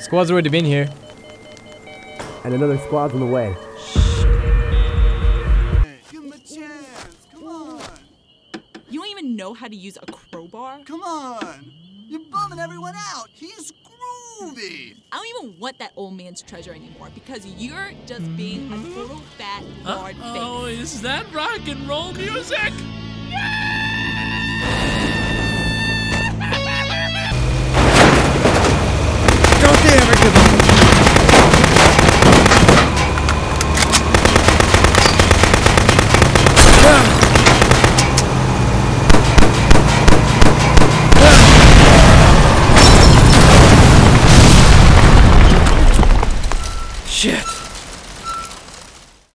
Squad's already been here. And another squad's on the way. Give him a chance. Come on. You don't even know how to use a crowbar? Come on. You're bumming everyone out. He's groovy. I don't even want that old man's treasure anymore because you're just being a total fat lard face. Oh, is that rock and roll music? Don't they ever give up! Shit!